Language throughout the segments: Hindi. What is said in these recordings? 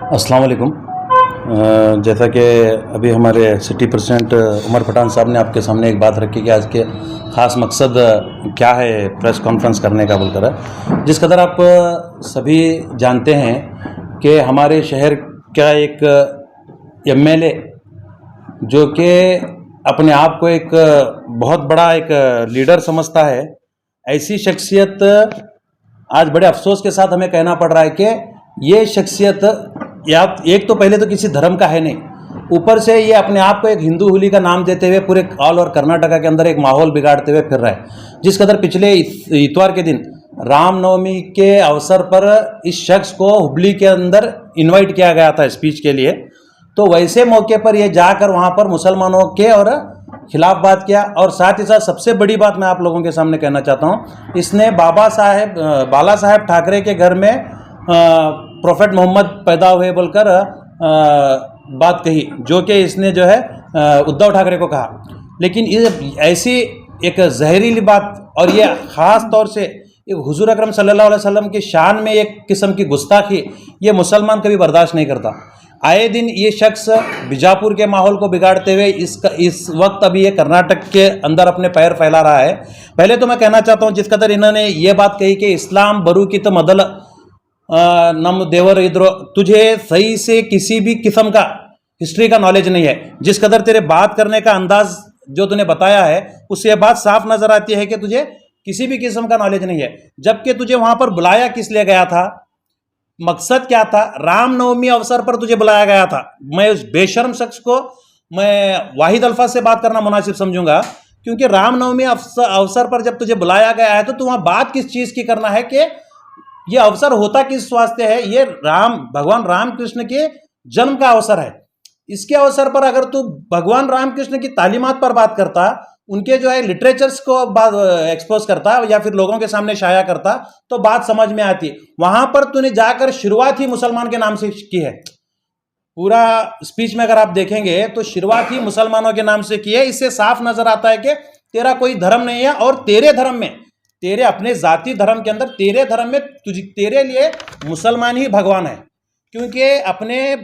अस्सलाम वालेकुम। जैसा कि अभी हमारे सिटी प्रेसिडेंट उमर पठान साहब ने आपके सामने एक बात रखी कि आज के ख़ास मकसद क्या है प्रेस कॉन्फ्रेंस करने का बोलकर है। जिस कदर आप सभी जानते हैं कि हमारे शहर का एक एमएलए जो कि अपने आप को एक बहुत बड़ा एक लीडर समझता है, ऐसी शख्सियत आज बड़े अफसोस के साथ हमें कहना पड़ रहा है कि ये शख्सियत या एक तो पहले तो किसी धर्म का है नहीं, ऊपर से ये अपने आप को एक हिंदू हुली का नाम देते हुए पूरे ऑल और कर्नाटका के अंदर एक माहौल बिगाड़ते हुए फिर रहा है। जिस कदर पिछले इतवार के दिन रामनवमी के अवसर पर इस शख्स को हुबली के अंदर इनवाइट किया गया था स्पीच के लिए, तो वैसे मौके पर ये जाकर वहाँ पर मुसलमानों के और खिलाफ बात किया। और साथ ही साथ सबसे बड़ी बात मैं आप लोगों के सामने कहना चाहता हूँ, इसने बाला साहेब ठाकरे के घर में प्रोफेट मोहम्मद पैदा हुए बोलकर बात कही, जो कि इसने जो है उद्धव ठाकरे को कहा। लेकिन ये ऐसी एक जहरीली बात और ये ख़ास तौर से एक हुजूर अकरम सल्लल्लाहु अलैहि वसल्लम की शान में एक किस्म की गुस्ताखी ये मुसलमान कभी बर्दाश्त नहीं करता। आए दिन ये शख्स बीजापुर के माहौल को बिगाड़ते हुए इस वक्त अभी ये कर्नाटक के अंदर अपने पैर फैला रहा है। पहले तो मैं कहना चाहता हूँ, जिस कदर इन्होंने ये बात कही कि इस्लाम बरू की तो मदल नम देवर इधरो, तुझे सही से किसी भी किस्म का हिस्ट्री का नॉलेज नहीं है। जिस कदर तेरे बात करने का अंदाज जो तूने बताया है उससे ये बात साफ नजर आती है कि तुझे किसी भी किस्म का नॉलेज नहीं है। जबकि तुझे वहां पर बुलाया किस लिए गया था, मकसद क्या था? रामनवमी अवसर पर तुझे बुलाया गया था। मैं उस बेशर्म शख्स को मैं वाहिद अल्फाज से बात करना मुनासिब समझूंगा, क्योंकि रामनवमी अवसर पर जब तुझे बुलाया गया है तो तू वहां बात किस चीज की करना है कि यह अवसर होता किस वास्ते है? ये भगवान राम कृष्ण के जन्म का अवसर है। इसके अवसर पर अगर तू भगवान राम कृष्ण की तालीमात पर बात करता, उनके जो है लिटरेचर्स को एक्सपोज करता या फिर लोगों के सामने शाया करता तो बात समझ में आती। वहां पर तूने जाकर शुरुआत ही मुसलमान के नाम से की है। पूरा स्पीच में अगर आप देखेंगे तो शुरुआत ही मुसलमानों के नाम से की है। इससे साफ नजर आता है कि तेरा कोई धर्म नहीं है और तेरे धर्म में, तेरे अपने जाति धर्म के अंदर, तेरे धर्म में तेरे लिए मुसलमान ही भगवान है। क्योंकि अपने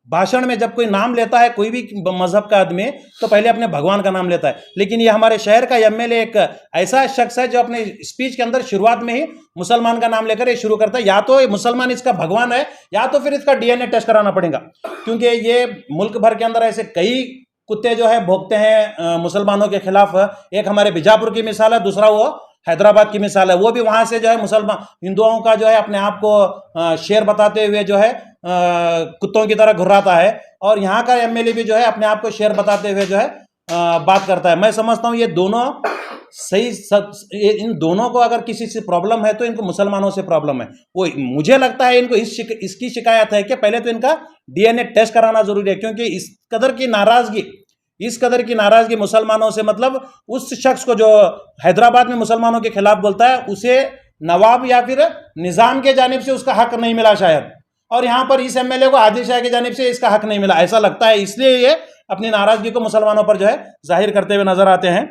भाषण में जब कोई नाम लेता है कोई भी मजहब का आदमी तो पहले अपने भगवान का नाम लेता है। लेकिन ये हमारे शहर का एमएलए एक ऐसा शख्स है जो अपने स्पीच के अंदर शुरुआत में ही मुसलमान का नाम लेकर ये शुरू करता है। या तो ये मुसलमान इसका भगवान है या तो फिर इसका डीएनए टेस्ट कराना पड़ेगा, क्योंकि ये मुल्क भर के अंदर ऐसे कई कुत्ते जो है भोंकते हैं मुसलमानों के खिलाफ। एक हमारे बीजापुर की मिसाल है, दूसरा वो हैदराबाद की मिसाल है। वो भी वहां से जो है मुसलमान हिंदुओं का जो है अपने आप को शेर बताते हुए जो है कुत्तों की तरह घुर्राता है, और यहाँ का एमएलए भी जो है अपने आप को शेर बताते हुए जो है बात करता है। मैं समझता हूँ ये दोनों इन दोनों को अगर किसी से प्रॉब्लम है तो इनको मुसलमानों से प्रॉब्लम है। वो मुझे लगता है इनको इसकी शिकायत है कि पहले तो इनका डीएनए टेस्ट कराना जरूरी है, क्योंकि इस कदर की नाराजगी मुसलमानों से, मतलब उस शख्स को जो हैदराबाद में मुसलमानों के खिलाफ बोलता है उसे नवाब या फिर निजाम के जानिब से उसका हक नहीं मिला शायद, और यहाँ पर इस एमएलए को आदिल शाह की जानिब से इसका हक नहीं मिला, ऐसा लगता है। इसलिए ये अपनी नाराजगी को मुसलमानों पर जो है जाहिर करते हुए नजर आते हैं।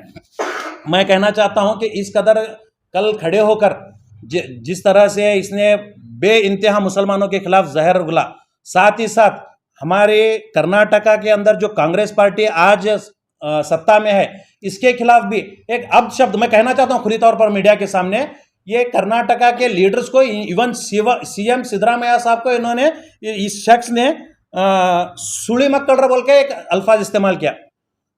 मैं कहना चाहता हूं कि इस कदर कल खड़े होकर जिस तरह से इसने बे इंतहा मुसलमानों के खिलाफ जहर उगला, साथ ही साथ हमारे कर्नाटका के अंदर जो कांग्रेस पार्टी आज सत्ता में है इसके खिलाफ भी एक अपशब्द मैं कहना चाहता हूं खुली तौर पर मीडिया के सामने। ये कर्नाटका के लीडर्स को, इवन सीएम सिद्धरामैया साहब को, इन्होंने, इस शख्स ने सुली मक्कड़ बोल के एक अल्फाज इस्तेमाल किया।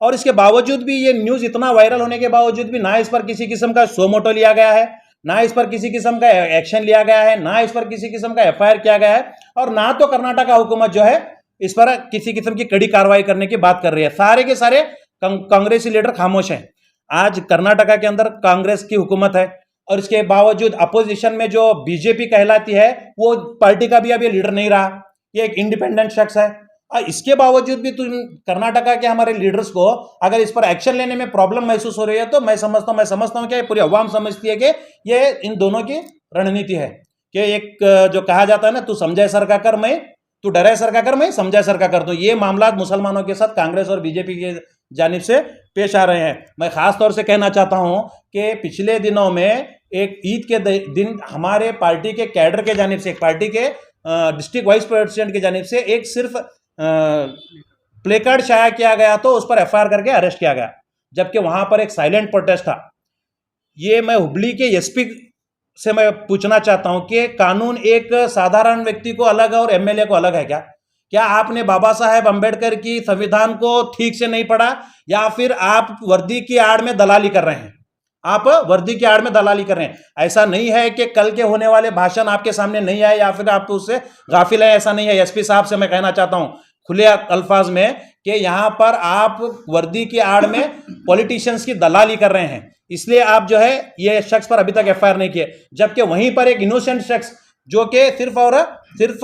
और इसके बावजूद भी ये न्यूज इतना वायरल होने के बावजूद भी ना इस पर किसी किस्म का सोमोटो लिया गया है, ना इस पर किसी किस्म का एक्शन लिया गया है, ना इस पर किसी किस्म का एफआईआर किया गया है, और ना तो कर्नाटका हुकूमत जो है इस पर किसी किस्म की कड़ी कार्रवाई करने की बात कर रही है। सारे के सारे कांग्रेसी लीडर खामोश हैं। आज कर्नाटका के अंदर कांग्रेस की हुकूमत है और इसके बावजूद अपोजिशन में जो बीजेपी कहलाती है वो पार्टी का भी अभी लीडर नहीं रहा, ये एक इंडिपेंडेंट शख्स है। इसके बावजूद भी तुम कर्नाटका के हमारे लीडर्स को अगर इस पर एक्शन लेने में प्रॉब्लम महसूस हो रही है तो मैं समझता हूं कि पूरी अवाम समझती है कि ये इन दोनों की रणनीति है। कि एक जो कहा जाता है ना, तू समझे सर का कर, मैं तू डरे सर का कर, मैं समझे सर का कर। तो ये मामला मुसलमानों के साथ कांग्रेस और बीजेपी के जानिब से पेश आ रहे हैं। मैं खास तौर से कहना चाहता हूं कि पिछले दिनों में एक ईद के दिन हमारे पार्टी के कैडर के जानिब से, एक पार्टी के डिस्ट्रिक्ट वाइस प्रेसिडेंट की जानिब से एक सिर्फ प्ले कार्ड शाया किया गया तो उस पर एफआईआर करके अरेस्ट किया गया, जबकि वहां पर एक साइलेंट प्रोटेस्ट था। ये मैं हुबली के एसपी से मैं पूछना चाहता हूं कि कानून एक साधारण व्यक्ति को अलग है और एमएलए को अलग है क्या? क्या आपने बाबा साहेब अंबेडकर की संविधान को ठीक से नहीं पढ़ा, या फिर आप वर्दी की आड़ में दलाली कर रहे हैं? आप वर्दी की आड़ में दलाली कर रहे हैं। ऐसा नहीं है कि कल के होने वाले भाषण आपके सामने नहीं आए या फिर आप उससे गाफिल है, ऐसा नहीं है। एसपी साहब से मैं कहना चाहता हूं खुले अल्फाज में कि यहां पर आप वर्दी की आड़ में पॉलिटिशियंस की दलाली कर रहे हैं, इसलिए आप जो है ये शख्स पर अभी तक एफआईआर नहीं किए, जबकि वहीं पर एक इनोसेंट शख्स जो कि सिर्फ और सिर्फ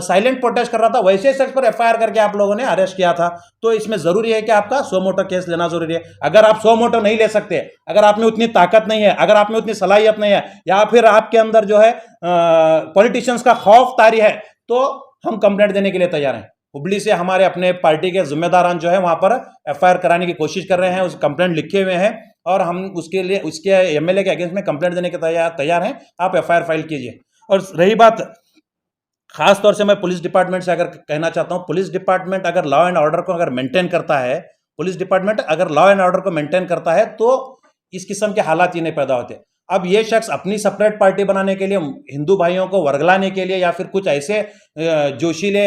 साइलेंट प्रोटेस्ट कर रहा था, वैसे शख्स पर एफआईआर करके आप लोगों ने अरेस्ट किया था। तो इसमें जरूरी है कि आपका सो मोटो केस लेना जरूरी है। अगर आप सो मोटो नहीं ले सकते, अगर आप में उतनी ताकत नहीं है, अगर आप में उतनी सलाहियत नहीं है, या फिर आपके अंदर जो है पॉलिटिशियंस का खौफ तारी है, तो हम कंप्लेंट देने के लिए तैयार हैं। हुबली से हमारे अपने पार्टी के जिम्मेदारान जो है वहां पर एफआईआर कराने की कोशिश कर रहे हैं, उस कंप्लेंट लिखे हुए हैं और हम उसके लिए उसके एमएलए के अगेंस्ट में कंप्लेंट देने के तैयार हैं। आप एफआईआर फाइल कीजिए। और रही बात, खास तौर से मैं पुलिस डिपार्टमेंट से अगर कहना चाहता हूं, पुलिस डिपार्टमेंट अगर लॉ एंड ऑर्डर को अगर मेंटेन करता है, पुलिस डिपार्टमेंट अगर लॉ एंड ऑर्डर को मेंटेन करता है तो इस किस्म के हालात ही नहीं पैदा होते। अब ये शख्स अपनी सेपरेट पार्टी बनाने के लिए, हिंदू भाइयों को वर्गलाने के लिए, या फिर कुछ ऐसे जोशीले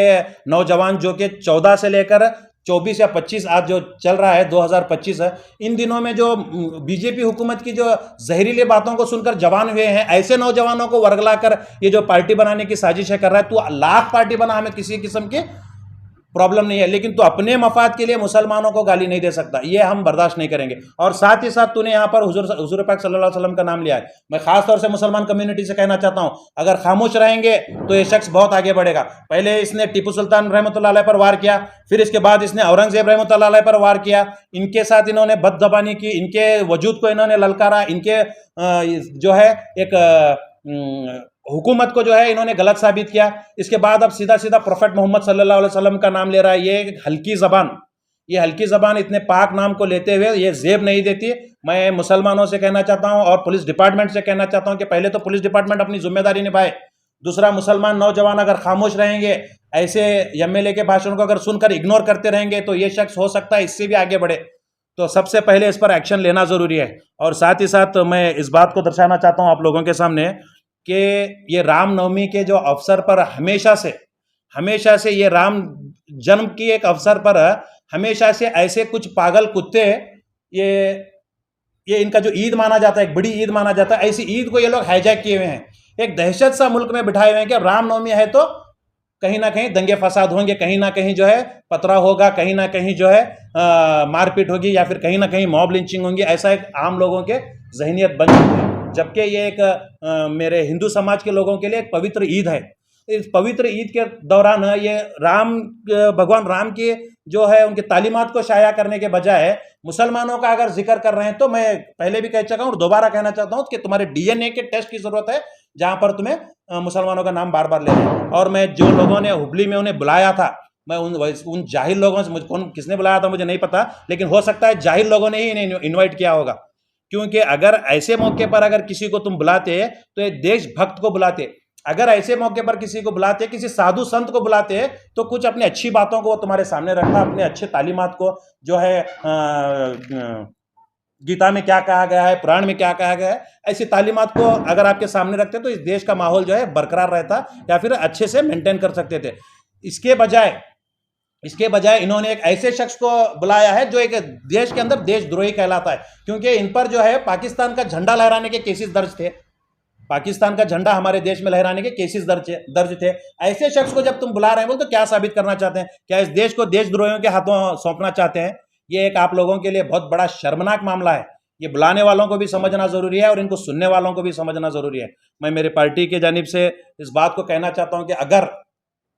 नौजवान जो कि 14 से लेकर 24 या 25 आज जो चल रहा है 2025 है, इन दिनों में जो बीजेपी हुकूमत की जो जहरीली बातों को सुनकर जवान हुए हैं, ऐसे नौजवानों को वर्गला कर ये जो पार्टी बनाने की साजिश कर रहा है, तो लाख पार्टी बना, हमें किसी किस्म की प्रॉब्लम नहीं है, लेकिन तो अपने मफाद के लिए मुसलमानों को गाली नहीं दे सकता, ये हम बर्दाश्त नहीं करेंगे। और साथ ही साथ तूने यहाँ पर हुजूर पाक सल्लल्लाहु अलैहि वसल्लम का नाम लिया है। मैं खास तौर से मुसलमान कम्युनिटी से कहना चाहता हूँ, अगर खामोश रहेंगे तो ये शख्स बहुत आगे बढ़ेगा। पहले इसने टीपू सुल्तान रहमतुल्लाह अलैह पर वार किया, फिर इसके बाद इसने औरंगजेब रहमतुल्लाह अलैह पर वार किया, इनके साथ इन्होंने बदजबानी की, इनके वजूद को इन्होंने ललकारा, इनके जो है एक हुकूमत को जो है इन्होंने गलत साबित किया। इसके बाद अब सीधा सीधा प्रोफेट मोहम्मद सल्लल्लाहु अलैहि वसल्लम का नाम ले रहा है। ये हल्की ज़बान, ये हल्की ज़बान इतने पाक नाम को लेते हुए ये जेब नहीं देती। मैं मुसलमानों से कहना चाहता हूं और पुलिस डिपार्टमेंट से कहना चाहता हूं कि पहले तो पुलिस डिपार्टमेंट अपनी जिम्मेदारी निभाए, दूसरा मुसलमान नौजवान अगर खामोश रहेंगे, ऐसे एमएलए के भाषण को अगर सुनकर इग्नोर करते रहेंगे, तो ये शख्स हो सकता है इससे भी आगे बढ़े। तो सबसे पहले इस पर एक्शन लेना जरूरी है। और साथ ही साथ मैं इस बात को दर्शाना चाहता हूं आप लोगों के सामने कि ये रामनवमी के जो अवसर पर हमेशा से ये राम जन्म की एक अवसर पर हमेशा से ऐसे कुछ पागल कुत्ते, ये इनका जो ईद माना जाता है, एक बड़ी ईद माना जाता है, ऐसी ईद को ये लोग हाईजैक किए हुए हैं, एक दहशत सा मुल्क में बिठाए हुए हैं कि रामनवमी है तो कहीं ना कहीं दंगे फसाद होंगे, कहीं ना कहीं जो है पथराव होगा, कहीं ना कहीं जो है मारपीट होगी, या फिर कहीं ना कहीं मॉब लिंचिंग होंगी। ऐसा एक आम लोगों के जहनियत बन चुकी है, जबकि ये एक मेरे हिंदू समाज के लोगों के लिए एक पवित्र ईद है। इस पवित्र ईद के दौरान ये भगवान राम के जो है उनकी तालीमात को शाया करने के बजाय मुसलमानों का अगर जिक्र कर रहे हैं, तो मैं पहले भी कह चुका हूं और दोबारा कहना चाहता हूं कि तुम्हारे डीएनए के टेस्ट की जरूरत है, जहां पर तुम्हें मुसलमानों का नाम बार बार ले रहे हैं। और मैं जो लोगों ने हुबली में उन्हें बुलाया था, मैं उन जाहिल लोगों से, मुझे कौन किसने बुलाया था मुझे नहीं पता, लेकिन हो सकता है जाहिल लोगों ने ही इन्हें इन्वाइट किया होगा, क्योंकि अगर ऐसे मौके पर अगर किसी को तुम बुलाते तो एक देशभक्त को बुलाते, अगर ऐसे मौके पर किसी को बुलाते, किसी साधु संत को बुलाते, तो कुछ अपनी अच्छी बातों को तुम्हारे सामने रखा, अपने अच्छे तालीमात को जो है गीता में क्या कहा गया है, पुराण में क्या कहा गया है, ऐसी तालीमात को अगर आपके सामने रखते तो इस देश का माहौल जो है बरकरार रहता या फिर अच्छे से मेंटेन कर सकते थे। इसके बजाय इन्होंने एक ऐसे शख्स को बुलाया है जो एक देश के अंदर देशद्रोही कहलाता है, क्योंकि इन पर जो है पाकिस्तान का झंडा लहराने के केसेस दर्ज थे, पाकिस्तान का झंडा हमारे देश में लहराने के केसेस दर्ज थे। ऐसे शख्स को जब तुम बुला रहे हो तो क्या साबित करना चाहते हैं? क्या इस देश को देशद्रोहियों के हाथों सौंपना चाहते हैं? ये एक आप लोगों के लिए बहुत बड़ा शर्मनाक मामला है। ये बुलाने वालों को भी समझना जरूरी है और इनको सुनने वालों को भी समझना जरूरी है। मैं मेरे पार्टी की जानिब से इस बात को कहना चाहता हूं कि अगर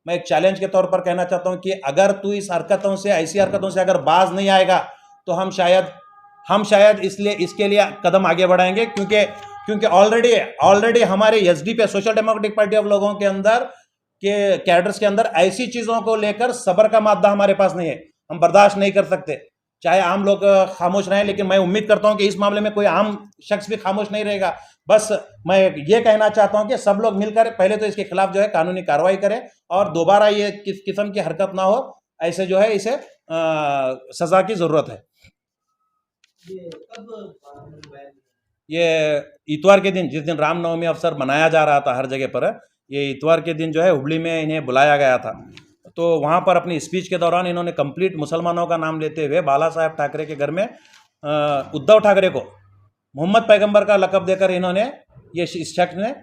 मैं एक चैलेंज के तौर पर कहना चाहता हूं कि अगर तू इस हरकतों से, ऐसी हरकतों से अगर बाज नहीं आएगा, तो हम शायद इसके लिए कदम आगे बढ़ाएंगे, क्योंकि ऑलरेडी हमारे SDP social democratic party of लोगों के अंदर के कैडर्स के अंदर ऐसी चीजों को लेकर सब्र का मादा हमारे पास नहीं है। हम बर्दाश्त नहीं कर सकते, चाहे आम लोग खामोश रहें, लेकिन मैं उम्मीद करता हूं कि इस मामले में कोई आम शख्स भी खामोश नहीं रहेगा। बस मैं ये कहना चाहता हूं कि सब लोग मिलकर पहले तो इसके खिलाफ जो है कानूनी कार्रवाई करें और दोबारा ये किस किस्म की हरकत ना हो, ऐसे जो है इसे सजा की जरूरत है। ये इतवार के दिन, जिस दिन रामनवमी अवसर मनाया जा रहा था हर जगह पर, ये इतवार के दिन जो है हुबली में इन्हें बुलाया गया था। तो वहाँ पर अपनी स्पीच के दौरान इन्होंने कंप्लीट मुसलमानों का नाम लेते हुए बाला साहेब ठाकरे के घर में उद्धव ठाकरे को मोहम्मद पैगंबर का लक़ब देकर इन्होंने ये इस शख्स ने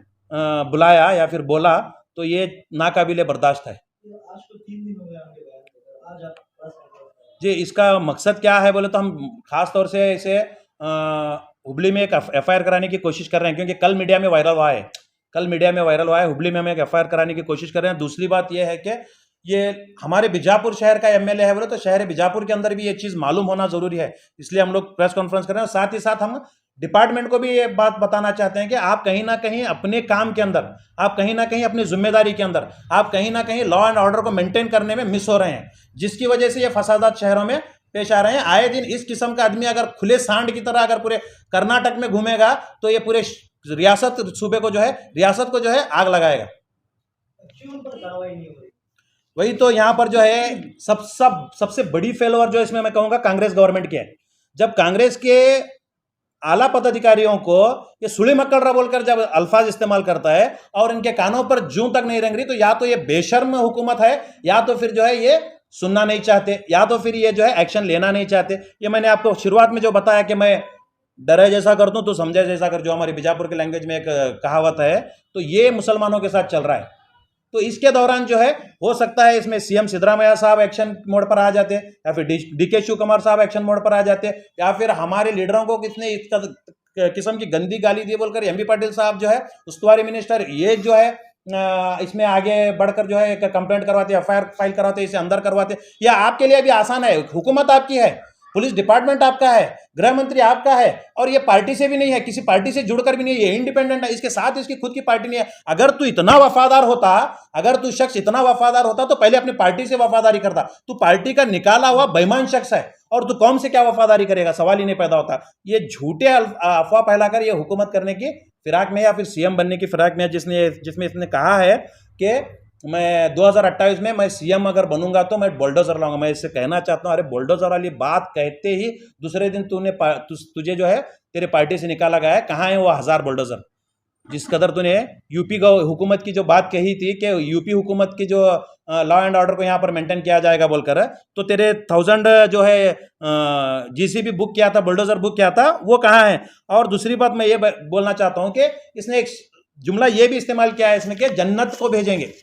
बुलाया या फिर बोला, तो ये नाकाबिले बर्दाश्त है। आज तो 3 दिन हो गए आज जी। इसका मकसद क्या है बोले तो हम खास तौर से इसे हुबली में एक FIR कराने की कोशिश कर रहे हैं, क्योंकि कल मीडिया में वायरल हुआ है, हुबली में हम एक FIR कराने की कोशिश कर रहे हैं। दूसरी बात यह है कि ये हमारे बीजापुर शहर का MLA है बोले तो शहर बीजापुर के अंदर भी ये चीज़ मालूम होना जरूरी है, इसलिए हम लोग प्रेस कॉन्फ्रेंस कर रहे हैं। और साथ ही साथ हम डिपार्टमेंट को भी ये बात बताना चाहते हैं कि आप कहीं ना कहीं अपने काम के अंदर, आप कहीं ना कहीं अपनी जिम्मेदारी के अंदर, आप कहीं ना कहीं लॉ एंड ऑर्डर को मेंटेन करने में मिस हो रहे हैं, जिसकी वजह से ये फसादात शहरों में पेश आ रहे हैं। आए दिन इस किस्म का आदमी अगर खुले सांड की तरह अगर पूरे कर्नाटक में घूमेगा तो ये पूरे सूबे को जो है, रियासत को जो है आग लगाएगा। वही तो यहाँ पर जो है सबसे बड़ी फेलोवर जो इसमें मैं कहूँगा कांग्रेस गवर्नमेंट की है। जब कांग्रेस के आला पदाधिकारियों को ये सुली मक्कड़ बोलकर जब अल्फाज इस्तेमाल करता है और इनके कानों पर जूं तक नहीं रेंग रही, तो या तो ये बेशर्म हुकूमत है, या तो फिर जो है ये सुनना नहीं चाहते, या तो फिर ये जो है एक्शन लेना नहीं चाहते। ये मैंने आपको शुरुआत में जो बताया कि मैं डरे जैसा कर दूं तो समझे जैसा कर, जो हमारी बीजापुर के लैंग्वेज में एक कहावत है, तो ये मुसलमानों के साथ चल रहा है। तो इसके दौरान जो है हो सकता है इसमें CM सिद्धरामैया साहब एक्शन मोड पर आ जाते, या फिर DK शिवकुमार साहब एक्शन मोड पर आ जाते, या फिर हमारे लीडरों को किसने इस किस्म की गंदी गाली दी बोलकर MB पाटिल साहब जो है उस्तुवारी मिनिस्टर, ये जो है इसमें आगे बढ़कर जो है एक कंप्लेंट करवाते, FIR फाइल करवाते, इसे अंदर करवाते। यह आपके लिए भी आसान है, हुकूमत आपकी है, पुलिस डिपार्टमेंट आपका है, गृह मंत्री आपका है, और ये पार्टी से भी नहीं है, किसी पार्टी से जुड़कर भी नहीं है, ये इंडिपेंडेंट है, इसके साथ इसकी खुद की पार्टी नहीं है। अगर तू इतना वफादार होता, अगर तू शख्स इतना वफादार होता तो पहले अपनी पार्टी से वफादारी करता। तू पार्टी का निकाला हुआ बेईमान शख्स है और तू कौम से क्या वफादारी करेगा, सवाल ही नहीं पैदा होता। ये झूठे अफवाह फैलाकर ये हुकूमत करने की फिराक में या फिर CM बनने की फिराक में, जिसमें इसने कहा है कि मैं 2028 में मैं CM अगर बनूंगा तो मैं बुलडोजर लाऊंगा। मैं इससे कहना चाहता हूं, अरे बुलडोजर वाली बात कहते ही दूसरे दिन तुझे जो है तेरे पार्टी से निकाला गया है। कहाँ है वो 1000 बुलडोजर, जिस कदर तूने यूपी हुकूमत की जो बात कही थी कि यूपी हुकूमत की जो लॉ एंड ऑर्डर को यहाँ पर मेंटेन किया जाएगा बोलकर, तो तेरे 1000 जो है GCB बुक किया था, बुलडोजर बुक किया था, वो कहाँ है। और दूसरी बात मैं ये बोलना चाहता हूँ कि इसने एक जुमला ये भी इस्तेमाल किया है इसमें कि जन्नत को भेजेंगे।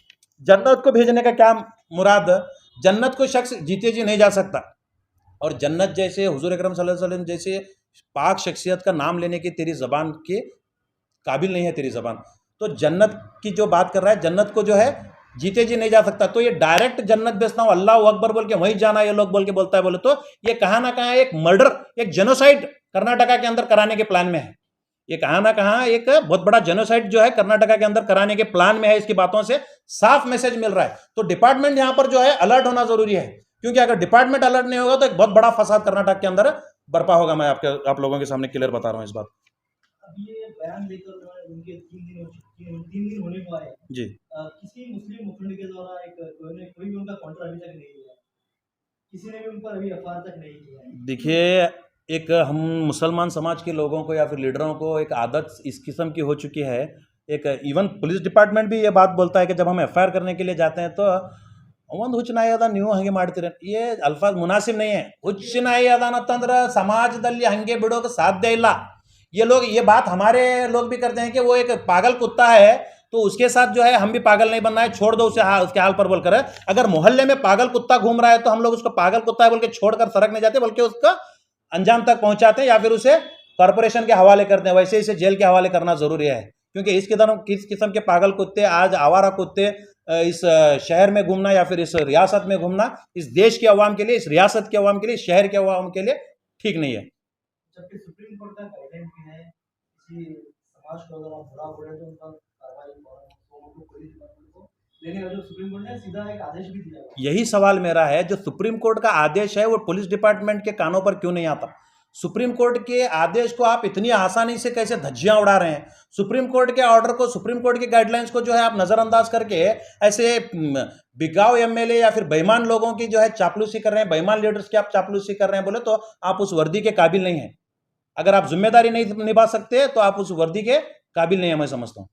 जन्नत को भेजने का क्या मुराद? जन्नत को शख्स जीते जी नहीं जा सकता, और जन्नत जैसे हुजूर अकरम सल्लल्लाहु अलैहि वसल्लम जैसे पाक शख्सियत का नाम लेने की तेरी ज़बान के काबिल नहीं है तेरी ज़बान। तो जन्नत की जो बात कर रहा है, जन्नत को जो है जीते जी नहीं जा सकता, तो ये डायरेक्ट जन्नत बेचता हूँ अल्लाह अकबर बोल के वहीं जाना ये लोग बोल के बोलता है, बोले तो ये कहाँ ना कहाँ एक मर्डर, एक जेनोसाइड कर्नाटका के अंदर कराने के प्लान में है। ये कहाँ ना कहाँ एक बहुत बड़ा जेनोसाइड जो है कर्नाटका के अंदर कराने के प्लान में है। इसकी बातों से साफ मैसेज मिल रहा है। तो डिपार्टमेंट यहाँ पर जो है अलर्ट होना जरूरी है, क्योंकि अगर डिपार्टमेंट अलर्ट नहीं होगा तो एक बहुत बड़ा फसाद कर्नाटक के अंदर बर्पा होगा। मैं आप लोगों के सामने क्लियर बता रहा हूँ इस बात। अभी ये बयान लेकर उनके 3 दिन होने को आए जी, किसी मुस्लिम मुखंड के द्वारा कोई भी उनका काउंटर अभी तक नहीं हुआ, किसी ने भी उन पर अभी FIR तक नहीं किया। देखिए, एक हम मुसलमान समाज के लोगों को या फिर लीडरों को एक आदत इस किस्म की हो चुकी है। एक इवन पुलिस डिपार्टमेंट भी ये बात बोलता है कि जब हम FIR करने के लिए जाते हैं तो ಒಂದು ಹುಚ್ಚು ನಾಯಿ ಅದ ನೀವು ಹಾಗೆ ಮಾಡ್ತೀರ, ये अल्फाज मुनासिब नहीं है। ಹುಚ್ಚು ನಾಯಿ ಅದ ಅಂತಂದ್ರೆ ಸಮಾಜದಲ್ಲಿ ಹಂಗೆ ಬಿಡೋಕೆ साध्य ಇಲ್ಲ। ये लोग ये बात हमारे लोग भी करते हैं कि वो एक पागल कुत्ता है तो उसके साथ जो है हम भी पागल नहीं बनना है, छोड़ दो उसे उसके हाल पर बोलकर। अगर मोहल्ले में पागल कुत्ता घूम रहा है तो हम लोग उसको पागल कुत्ता है बोल के छोड़कर सड़क नहीं जाते, बल्कि उसका अंजाम तक पहुंचाते हैं या फिर उसे कॉर्पोरेशन के हवाले करते हैं। वैसे इसे जेल के हवाले करना जरूरी है, क्योंकि किस किस्म के पागल कुत्ते, आज आवारा कुत्ते इस शहर में घूमना या फिर इस रियासत में घूमना इस देश के अवाम के लिए, इस रियासत के अवाम के लिए, शहर के अवाम के लिए ठीक नहीं है। जबकि सुप्रीम कोर्ट का गाइडेंस भी है किसी समाज को अगर आप बुरा बोले तो उनका कार्रवाई पुलिस को लेकिन जो सुप्रीम कोर्ट ने सीधा एक आदेश भी दिया है। यही सवाल मेरा है, जो सुप्रीम कोर्ट का आदेश है वो पुलिस डिपार्टमेंट के कानों पर क्यों नहीं आता? सुप्रीम कोर्ट के आदेश को आप इतनी आसानी से कैसे धज्जियां उड़ा रहे हैं? सुप्रीम कोर्ट के ऑर्डर को, सुप्रीम कोर्ट की गाइडलाइंस को जो है आप नजरअंदाज करके ऐसे बिगाव एमएलए या फिर बेईमान लोगों की जो है चापलूसी कर रहे हैं, बेईमान लीडर्स की आप चापलूसी कर रहे हैं, बोले तो आप उस वर्दी के काबिल नहीं है। अगर आप जिम्मेदारी नहीं निभा सकते तो आप उस वर्दी के काबिल नहीं है, मैं समझता हूं।